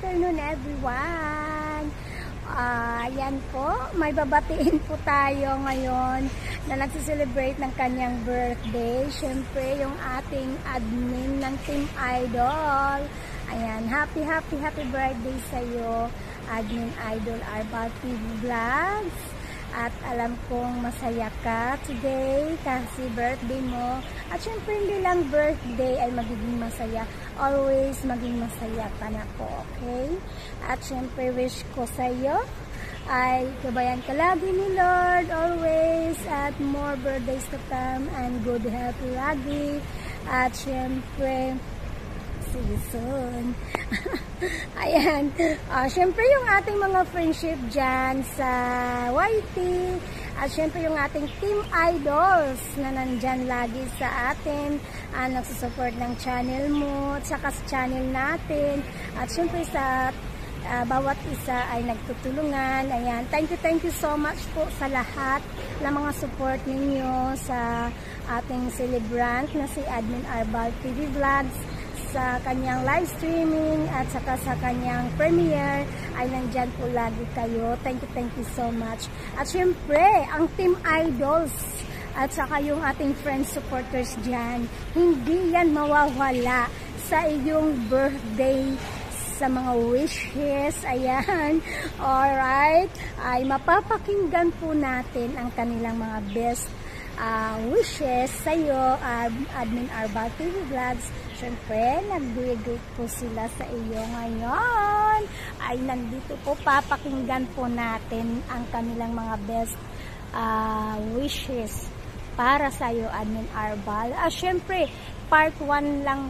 afternoon everyone. Ayan po, may babatiin po tayo ngayon na nagsiselebrate ng kanyang birthday. Siyempre, yung ating admin ng Team Idol. Ayan, happy birthday sa'yo, Admin Idol Arbal TV Vlogs. At alam kong masaya ka today kasi birthday mo. At syempre hindi lang birthday ay magiging masaya. Always maging masaya ka na po, okay? At syempre wish ko sa iyo ay gabayan ka lagi ni Lord always. At more birthdays to come and good health lagi. At syempre see you soon. Ayan. Siyempre yung ating mga friendship dyan sa YT. At siyempre yung ating Team Idols na nandyan lagi sa atin. Nagsusupport ng channel mo at saka sa channel natin. At siyempre sa bawat isa ay nagtutulungan. Ayan. Thank you so much po sa lahat ng mga support ninyo sa ating celebrant na si Admin Arbal TV Vlogs. Sa kanyang live streaming at saka sa kanyang premiere ay nandyan po lagi kayo. Thank you so much. At syempre, ang Team Idols at saka yung ating friends supporters dyan, hindi yan mawawala sa iyong birthday, sa mga wishes. Ayan. Alright. Ay mapapakinggan po natin ang kanilang mga best wishes sa iyo, Admin Arbal TV Vlogs. Siyempre, nag-greet po sila sa iyo ngayon. Ay nandito po, papakinggan po natin ang kanilang mga best wishes para sa iyo, Admin Arbal. Siyempre, part 1 lang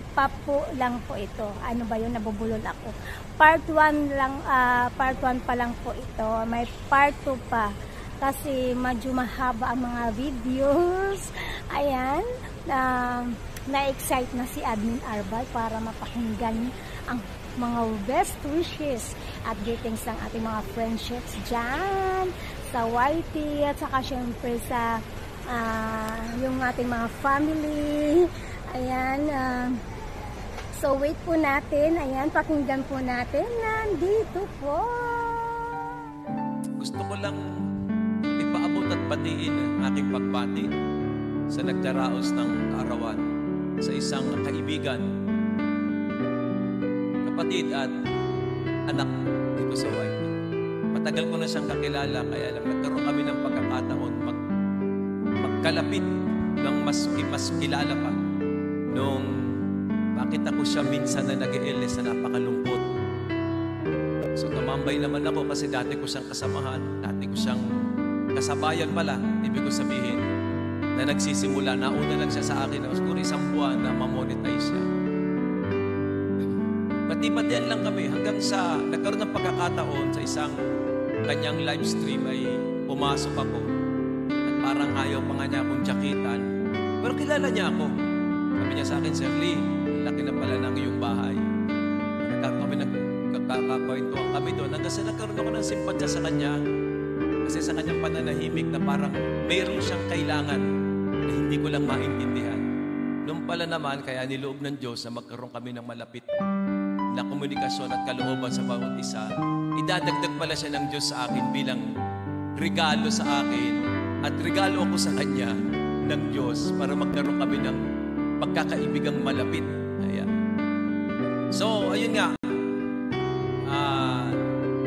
po ito. Ano ba yun? Nabubulol ako. Part 1 lang, part 1 pa lang po ito. May part 2 pa. Kasi medyo mahaba ang mga videos. Ayan. Na-excite na si Admin Arbal para mapakinggan ang mga best wishes at greetings ng ating mga friendships dyan sa YT at saka syempre sa yung ating mga family. Ayan. So wait po natin. Ayan, pakinggan po natin. Nandito po. Gusto ko lang ipaabot at batiin ang aking pagbati sa nagdaraos ng kaarawan sa isang kaibigan, kapatid at anak dito sa YT. Matagal ko na siyang kakilala, kaya lang nagkaroon kami ng pagkakataon magkalapit ng mas kilala pa nung makita ko siya minsan na nag-i-LS na napakalungkot. So tumambay naman ako kasi dati ko siyang kasamahan, dati ko siyang kasabayan pala, ibig ko sabihin na nagsisimula, nauna lang siya sa akin na siguro isang buwan na mamonetize siya. Pati-patian lang kami hanggang sa nagkaroon ng pagkakataon sa isang kanyang live stream ay pumasok ako at parang ayaw pa nga niya akong jakitan, pero kilala niya ako. Sabi niya sa akin, Sir Lee, laki na pala ng iyong bahay. Nagkakakwentuhan kami doon hanggang sa nagkaroon ako ng simpatya sa kanya kasi sa kanyang pananahimik na parang mayroon siyang kailangan na hindi ko lang maintindihan. Noong pala naman, kaya niloob ng Diyos na magkaroon kami ng malapit na komunikasyon at kalooban sa bawat isa. Idadagdag pala siya ng Diyos sa akin bilang regalo sa akin at regalo ako sa Kanya ng Diyos para magkaroon kami ng pagkakaibigang malapit. Ayan. So, ayun nga.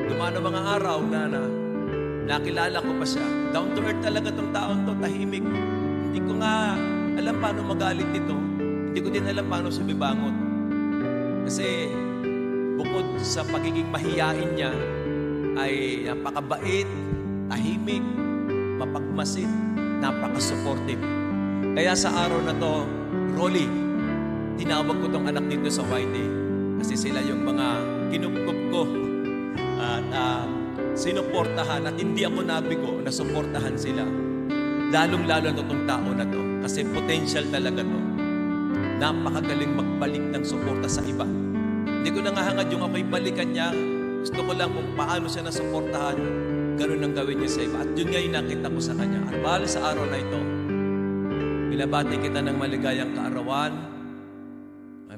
Dumano mga araw na nakilala ko pa siya. Down to earth talaga tong taon to, tahimik. Hindi ko nga alam paano magalit nito. Hindi ko din alam paano siya bibangot. Kasi bukod sa pagiging mahiyain niya, ay napakabait, tahimik, mapagmasid, napaka-supportive. Kaya sa araw na to, Rolly, tinawag ko tong anak dito sa YT. Kasi sila yung mga kinupkup ko at sinuportahan at hindi ako nabigo na suportahan sila. Lalong-lalo na itong tao na to. Kasi potential talaga to. Napakagaling magbalik ng suporta sa iba. Hindi ko nangahangad yung ako'y balikan niya. Gusto ko lang kung paano siya nasuportahan, ganun ang gawin niya sa iba. At yun nga yung nakita ko sa kanya. At bahal sa araw na ito, binabati kita ng maligayang kaarawan.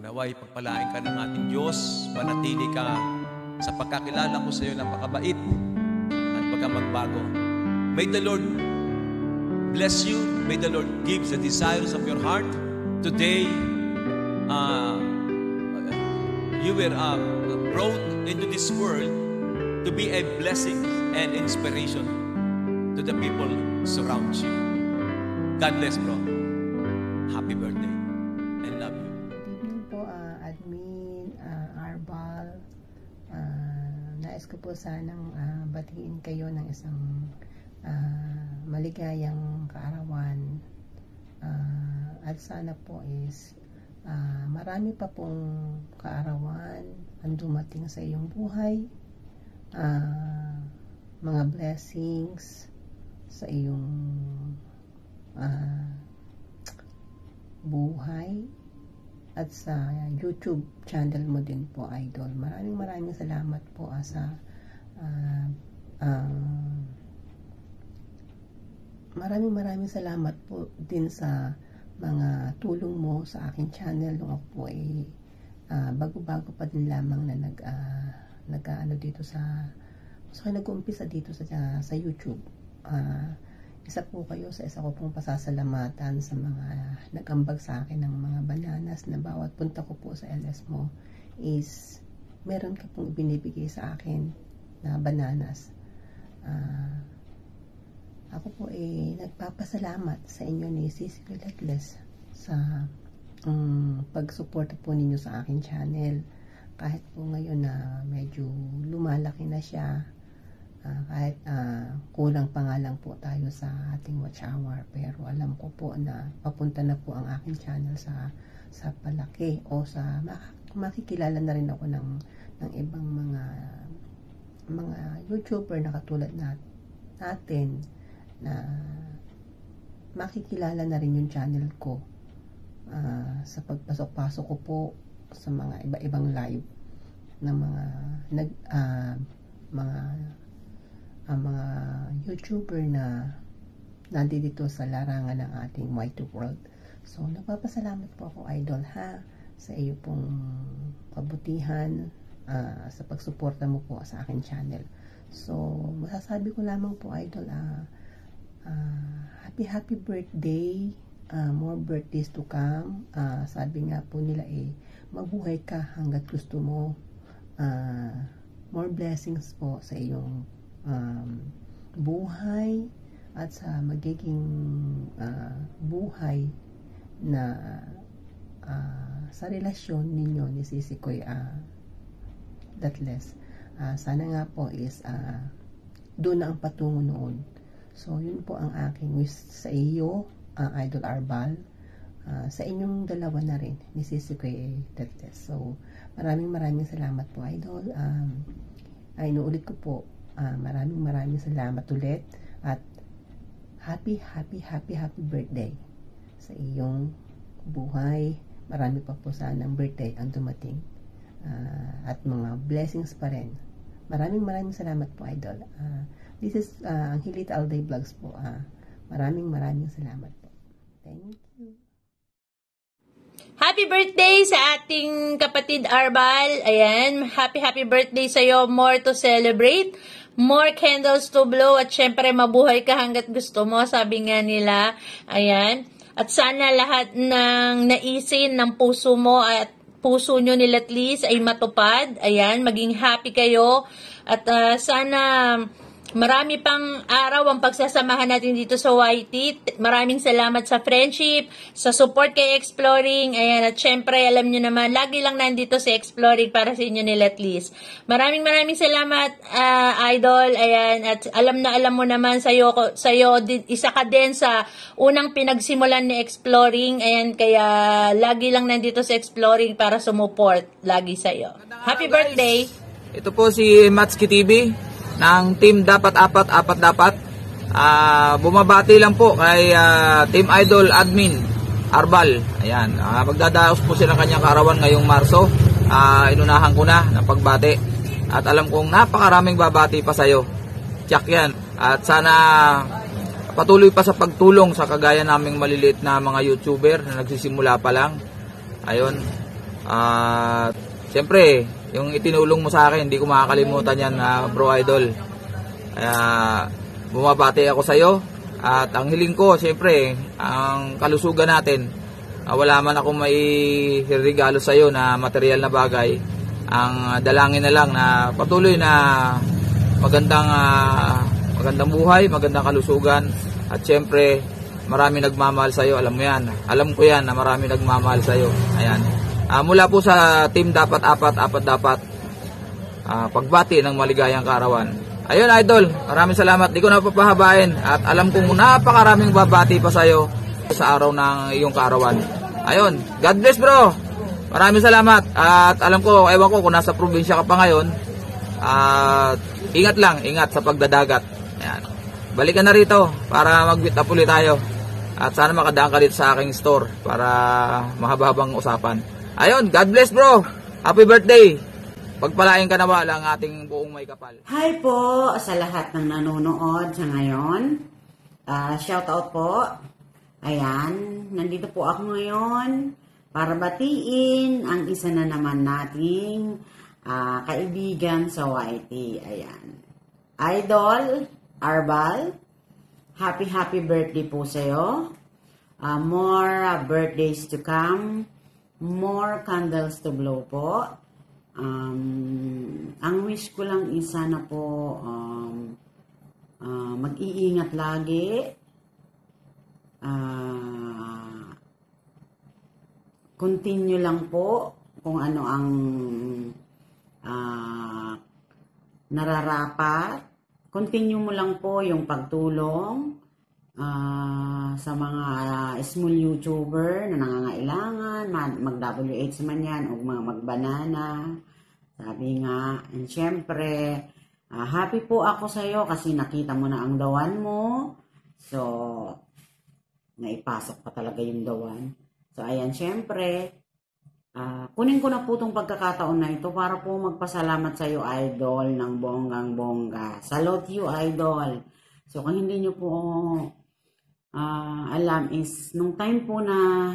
Naway, pagpalain ka ng ating Diyos. Manatili ka sa pagkakilala ko sa iyo, napakabait at pagkamagbago. May the Lord bless you. May the Lord give the desires of your heart. Today, you were brought into this world to be a blessing and inspiration to the people surround you. God bless, bro. Happy birthday and love you. Good evening po, Admin, Arbal. Nais ko po sanang batiin kayo ng isang maligayang kaarawan. At sana po is marami pa pong kaarawan ang dumating sa iyong buhay. Mga blessings sa iyong buhay at sa YouTube channel mo din po, Idol. Maraming salamat po sa maraming salamat po din sa mga tulong mo sa aking channel nung ako po ay bago-bago pa din lamang na nag-uumpisa dito sa YouTube. Isa po kayo sa isa ko pong pasasalamatan sa mga nag-ambag sa akin ng mga bananas na bawat punta ko po sa LS mo is meron ka pong ibinibigay sa akin na bananas. Ako po ay nagpapasalamat sa inyo ni Sisi Letles sa pagsuporta po ninyo sa aking channel. Kahit po ngayon na medyo lumalaki na siya, kahit kulang pa nga lang po tayo sa ating watch hour, pero alam ko po na papunta na po ang aking channel sa palaki o sa makikilala na rin ako ng ibang mga YouTuber na katulad natin na makikilala na rin yung channel ko sa pagpasok-pasok ko po sa mga iba-ibang live ng mga YouTuber na nandito sa larangan ng ating Mighty World. So, nagpapasalamat po ako, Idol, sa iyo pong kabutihan sa pagsuporta mo po sa akin channel. So, masasabi ko lamang po, Idol, happy birthday, more birthdays to come. Sabi nga po nila mabuhay ka hanggat gusto mo. More blessings po sa iyong buhay at sa magiging buhay na sa relasyon ninyo ni Sisi Koy Letles. Sana nga po is doon na ang patungo noon. So, yun po ang aking wish sa iyo, Idol Arbal, sa inyong dalawa na rin ni Sisi Koy Letles. So, maraming salamat po, Idol. Ay, inuulit ko po, maraming salamat ulit at happy birthday sa iyong buhay. Marami pa po sanang birthday ang dumating at mga blessings pa rin. Maraming salamat po, Idol. This is Angelita Alday Vlogs po. Maraming salamat po. Thank you. Happy birthday sa ating kapatid Arbal. Ayan, happy birthday sa iyo. More to celebrate, more candles to blow, at syempre mabuhay ka hanggat gusto mo, sabi nga nila. Ayan. At sana lahat ng naisin ng puso mo at puso nyo ni Letles ay matupad. Ayan, maging happy kayo. At sana marami pang araw ang pagsasamahan natin dito sa YT. Maraming salamat sa friendship, sa support kay Exploring. Ayan, at syempre, alam nyo naman, lagi lang nandito sa Exploring para sa inyo ni Letles. Maraming salamat, Idol. Ayan, at alam mo naman sa'yo, isa ka din sa unang pinagsimulan ni Exploring. Ayan, kaya lagi lang nandito sa Exploring para sumuport lagi sa'yo. Happy birthday! Ito po si Matski TV ng Team Dapat Dapat. Bumabati lang po kay Team Idol Admin Arbal. Ayan, magdadaos po siya ng kanyang kaarawan ngayong Marso. Inunahan ko na ng pagbati. At alam kong napakaraming babati pa sa'yo. Tiyak yan. At sana patuloy pa sa pagtulong sa kagaya naming maliliit na mga YouTuber na nagsisimula pa lang. Ayun. Siyempre, yung itinulong mo sa akin, hindi ko makakalimutan yan, Bro Idol. Kaya bumabati ako sa iyo at ang hiling ko, siyempre, ang kalusugan natin, wala man ako may regalo sa iyo na material na bagay. Ang dalangin na lang na patuloy na magandang buhay, magandang kalusugan, at siyempre marami nagmamahal sa iyo. Alam mo yan, alam ko yan na marami nagmamahal sa iyo. Ayan. Mula po sa team Dapat Apat Dapat, pagbati ng maligayang kaarawan. Ayun Idol, maraming salamat. Di ko na papahabain at alam kong napakaraming babati pa sa iyo sa araw ng iyong kaarawan. Ayun, God bless bro. Maraming salamat at alam ko, ewan ko kung nasa probinsya ka pa ngayon. Ingat lang, ingat sa pagdadagat. Ayan. Balikan na rito para mag-meet up ulit tayo. At sana makadaan ka dito sa aking store para mahaba-habang usapan. Ayun, God bless bro. Happy birthday. Pagpalain ka nawa lang ating buong may kapal. Hi po sa lahat ng nanonood sa ngayon. Shout out po. Ayan, nandito po ako ngayon para batiin ang isa na naman nating kaibigan sa YT. Ayan. Idol Arbal, happy birthday po sa'yo. More birthdays to come. More candles to blow po. Ang wish ko lang isa na po, mag-iingat lagi. Continue lang po kung ano ang nararapat. Continue mo lang po yung pagtulong sa mga small YouTuber na nangangailangan, mag-WH man yan o mga magbanana. Sabi nga, and syempre, happy po ako sa iyo kasi nakita mo na ang dawan mo. So, naipasok pa talaga yung dawan. So, ayan, syempre, kunin ko na po itong pagkakataon na ito para po magpasalamat sa iyo, Idol, ng bonggang-bongga. Salute you, Idol. So, kung hindi nyo po alam is, nung time po na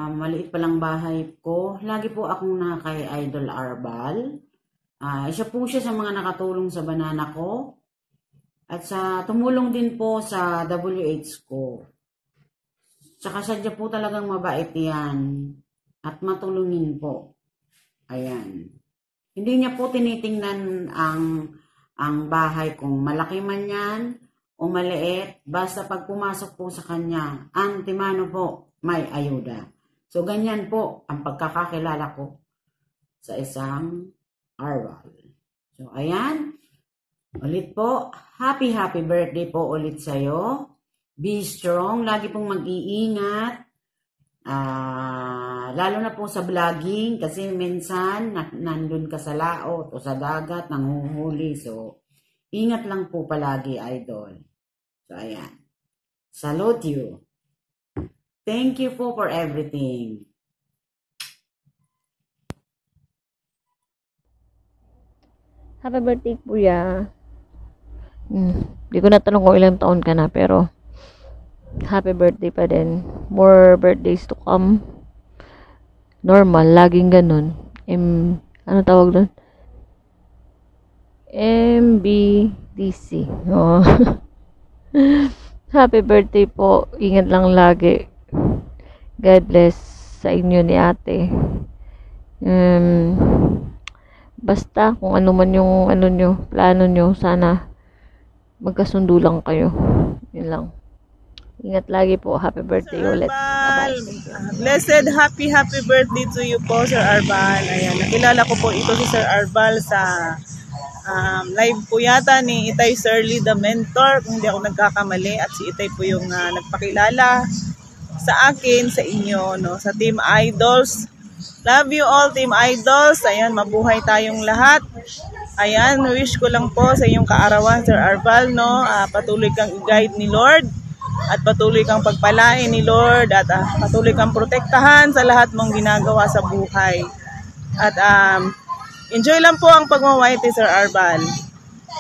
maliit pa lang bahay ko, lagi po akong na kay Idol Arbal. Isa po siya sa mga nakatulong sa banana ko. At sa tumulong din po sa WH ko. Tsaka sadya po talagang mabait yan. At matulungin po. Ayan. Hindi niya po tinitingnan ang bahay kung malaki man yan o maliit. Basta pag pumasok po sa kanya, antimano po, may ayuda. So, ganyan po ang pagkakakilala ko sa isang Arbal. So, ayan. Ulit po, happy birthday po ulit sa'yo. Be strong. Lagi pong mag-iingat. Lalo na po sa vlogging kasi minsan nandun ka sa laot o sa dagat, nanghuhuli. So, ingat lang po palagi, Idol. So, ayan. Salute you. Thank you po for everything. Happy birthday, Kuya. Hindi ko natanong kung ilang taon ka na, pero happy birthday pa din. More birthdays to come. Normal, laging ganun. Ano tawag doon? MBDC. Oh. Happy birthday po. Ingat lang lagi. God bless sa inyo ni ate. Basta kung ano man yung plano nyo, sana magkasundo lang kayo. Yun lang. Ingat lagi po. Happy birthday ulit. Bye-bye. Blessed happy birthday to you po, Sir Arbal. Ayan, nakilala ko po ito si Sir Arbal sa live po yata ni Itay Sirly the Mentor, kung hindi ako nagkakamali. At si Itay po yung nagpakilala sa akin, sa inyo, no, sa Team Idols. Love you all, Team Idols. Ayan, mabuhay tayong lahat. Ayan, wish ko lang po sa iyong kaarawan, Sir Arbal, no, patuloy kang i-guide ni Lord. At patuloy kang pagpalain ni Lord at patuloy kang protektahan sa lahat mong ginagawa sa buhay. At enjoy lang po ang pagmamahit ni Sir Arbal.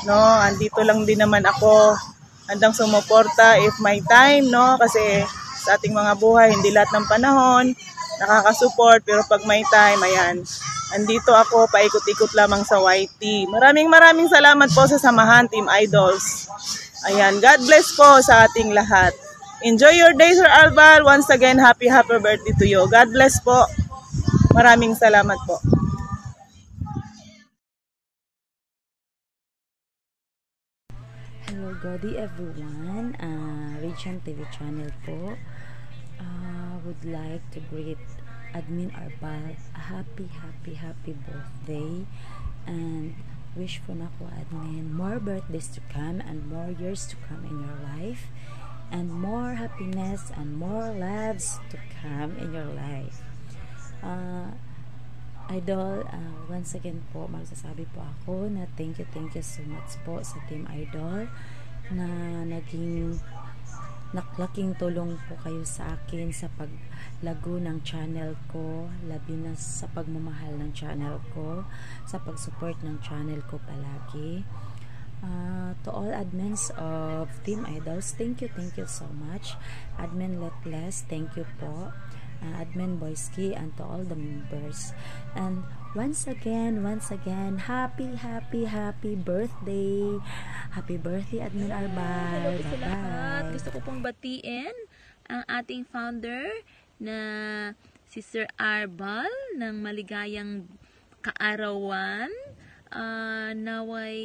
No, andito lang din naman ako handang sumuporta if may time, no, kasi sa ating mga buhay hindi lahat ng panahon nakakasupport, pero pag may time, ayan, andito ako, paikot-ikot lamang sa YT. Maraming salamat po sa samahan, Team Idols. Ayan, God bless po sa ating lahat. Enjoy your day, Sir Arbal. Once again, happy birthday to you. God bless po. Maraming salamat po. Hello, Godi everyone. Region TV channel po. Would like to greet Admin Arbal a happy birthday and wish po na po Admin more birthdays to come and more years to come in your life and more happiness and more loves to come in your life. Idol, once again po magsasabi po ako na thank you so much po sa Team Idol na naging naklaking tulong po kayo sa akin sa paglago ng channel ko, labi na sa pagmamahal ng channel ko, sa pag-support ng channel ko palagi. To all admins of Team Idols, thank you so much. Admin Letles, thank you po. Admin Boyski, and to all the members. And once again, happy birthday. Happy birthday, Admin Arbal. Hello sa lahat. Gusto ko pong batiin ang ating founder na si Sir Arbal ng maligayang kaarawan. Naway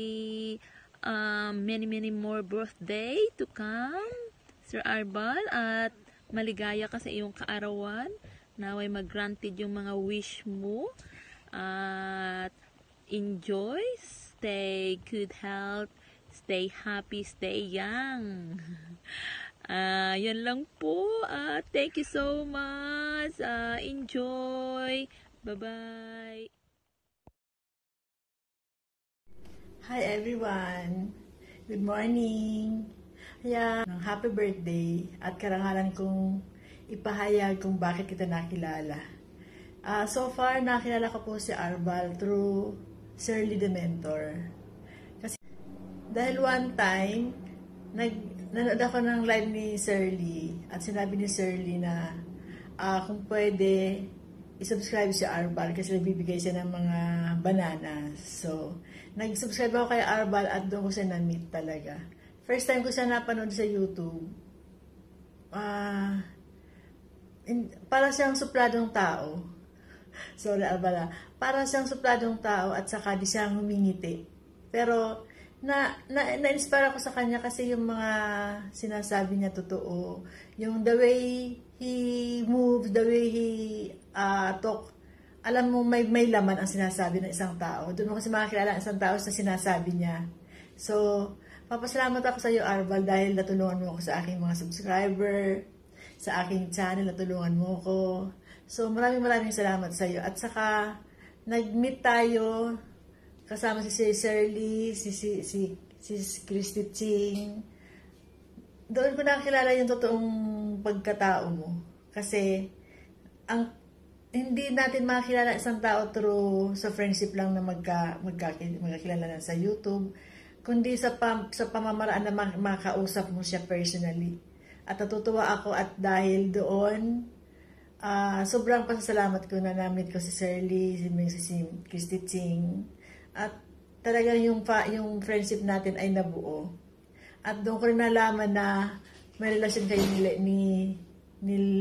many more birthday to come, Sir Arbal, at maligaya ka sa iyong kaarawan. Naway mag-granted yung mga wish mo. At enjoy, stay good health, stay happy, stay young. Yan lang po. Thank you so much. Enjoy. Bye-bye. Hi everyone. Good morning. Happy birthday at karangalan kong ipahayag kung bakit kita nakilala. So far, nakilala ko po si Arbal through Sir Lee the Mentor. Kasi dahil one time, nanood ako ng live ni Sir Lee at sinabi ni Sir Lee na kung pwede isubscribe si Arbal kasi nagbibigay siya ng mga bananas. So, nag-subscribe ako kay Arbal at doon ko siya na-meet talaga. First time ko siya napanood sa YouTube. Para siyang supladong tao. Sorry, Arbala. Para siyang supladong tao at saka di siyang humingiti. Pero, na-inspire ako sa kanya kasi yung mga sinasabi niya totoo. Yung the way he moves, the way he talk, alam mo, may laman ang sinasabi ng isang tao. Doon mo kasi makakilala ang isang tao sa sinasabi niya. So, papasalamat ako sa iyo, Arbal, dahil natulungan mo ako sa aking mga subscriber, sa aking channel, natulungan mo ko. So, maraming salamat sa iyo. At saka, nag-meet tayo, kasama si Sir Lee, si Christy Ching. Doon ko nakilala yung totoong pagkatao mo. Kasi, hindi natin makakilala isang tao through sa friendship lang na magkakilala na sa YouTube, kundi sa pamamaraan na makausap mo siya personally. At natutuwa ako at dahil doon, sobrang pasasalamat ko na namit ko si Sir Lee, si Christy Ching, at talagang yung friendship natin ay nabuo. At doon ko rin nalaman na may relasyon kayo ni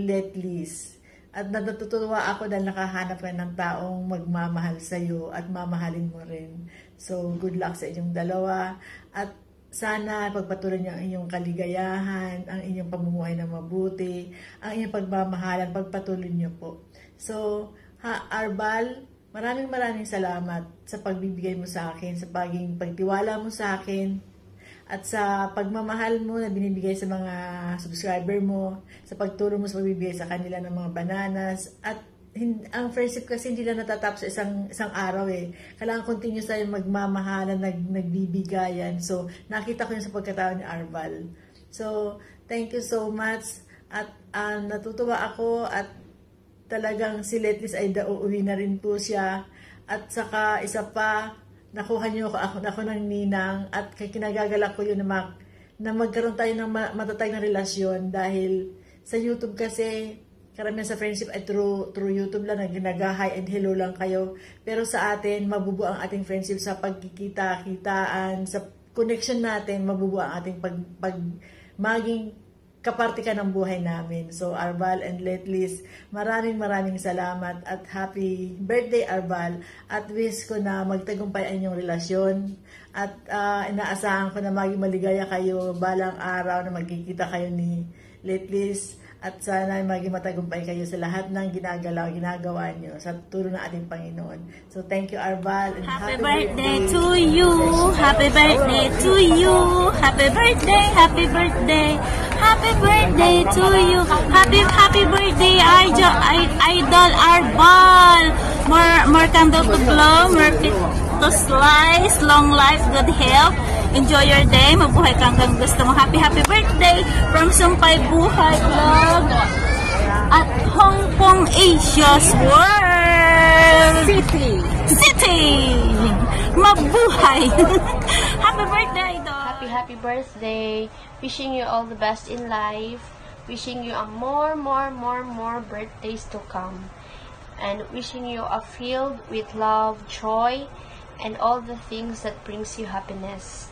Letlis. At natutuwa ako dahil nakahanap ka ng taong magmamahal sa iyo at mamahalin mo rin. So, good luck sa inyong dalawa. At sana pagpatuloy niyo ang inyong kaligayahan, ang inyong pamumuhay na mabuti, ang inyong pagmamahalan, pagpatuloy niyo po. So, Arbal, maraming salamat sa pagbibigay mo sa akin, sa pagtiwala mo sa akin, at sa pagmamahal mo na binibigay sa mga subscriber mo, sa pagtulong mo sa pagbibigay sa kanila ng mga bananas. At ang friendship kasi hindi lang natatapos sa isang araw eh. Kailangan continuous tayo magmamahalan, nagbibigayan. So, nakita ko yun sa pagkatao ni Arbal. So, thank you so much. At natutuwa ako at talagang si Letlis ay uuwi na rin po siya. At saka isa pa, nakuha niyo ako ng ninang at kinagagalak ko yun na magkaroon tayo ng matatag na relasyon dahil sa YouTube kasi karamihan sa friendship ay through YouTube lang, nag-hi and hello lang kayo. Pero sa atin, mabubuo ang ating friendship sa pagkikita-kitaan, sa connection natin, mabubuo ang ating maging kaparte ka ng buhay namin. So, Arbal and Letlis, maraming salamat at happy birthday, Arbal. At wish ko na magtagumpay ang inyong relasyon. At inaasahan ko na maging maligaya kayo balang araw na magkikita kayo ni Letlis. At sana maging matagumpay kayo sa lahat ng ginagawa nyo sa tulong ng ating Panginoon. So, thank you, Arbal. And happy birthday to you! Happy birthday to you! Happy birthday! Happy birthday! Happy birthday to you! Happy birthday, Idol Arbal! More candle to blow, more feet to slice, long life, good health. Enjoy your day. Mabuhay ka hanggang gusto mo. Happy birthday from Sumpay Buhay Vlog at Hong Kong, Asia's World City. Mabuhay. Happy birthday, Idol. Happy birthday. Wishing you all the best in life. Wishing you a more birthdays to come. And wishing you a filled with love, joy, and all the things that brings you happiness.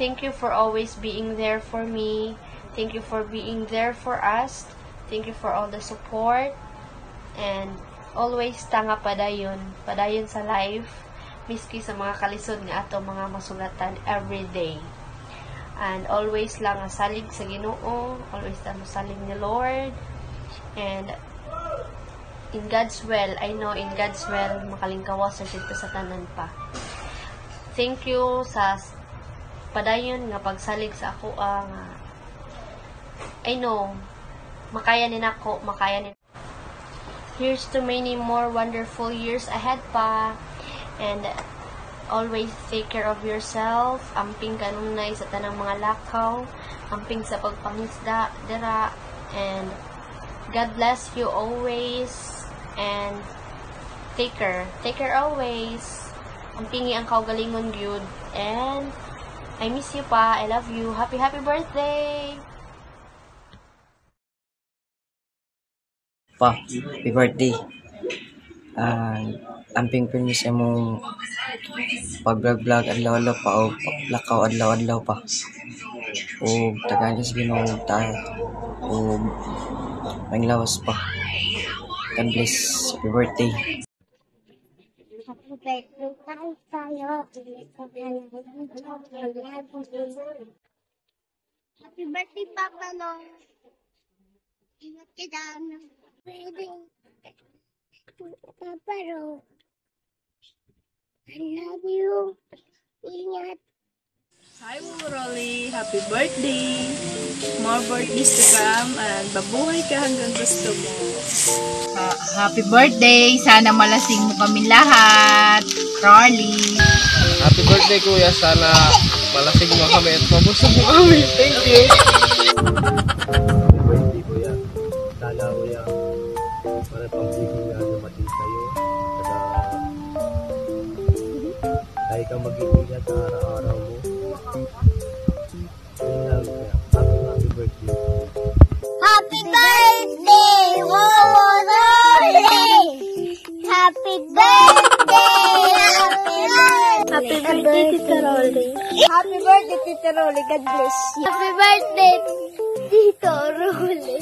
Thank you for always being there for me. Thank you for being there for us. Thank you for all the support. And always tanga padayon sa life. Miski sa mga kalisod nga ato mga masulatan every day. And always lang salig sa Ginoo. Always lang salig ni Lord. And in God's will, I know in God's will, makalingkawas sa dito sa tanan pa. Thank you sa padayon nga pagsalig sa ako I know makayanin ako. Here's to many more wonderful years ahead pa, and always take care of yourself. Amping kanunay sa tanang mga lakaw, amping sa pagpangisda dira, and God bless you always, and take care always. Ampingi ang kaugalingon gyud, and I miss you pa. I love you. Happy birthday! Pa, happy birthday. Amping pinis imong pag-vlog adlaw-adlaw pa o lakaw adlaw-adlaw pa. O tagaan sa Ginoo tayo. O may lawas pa. God bless. Happy birthday. Happy birthday, Papa Long. Ingat ka dyan. Papa Long. I love you. Ingat. Hi, Rolly. Happy birthday. More birthdays to come and babuhay ka hanggang gusto mo. Happy birthday. Sana malasing mo kami lahat. Rolly. Happy birthday, Kuya. Sana malasing mo kami at mabusog mo kami. Thank you. Happy birthday, Kuya. Sana, Kuya, para pang-ibig na dumating sa'yo. Dahil kang mag-iingat sa araw-araw mo. Happy birthday. Happy birthday, Rolly! Happy birthday! Happy birthday, Tita Rolly. Happy birthday, Tita Rolly. God bless you. Happy birthday, Tito Rolly.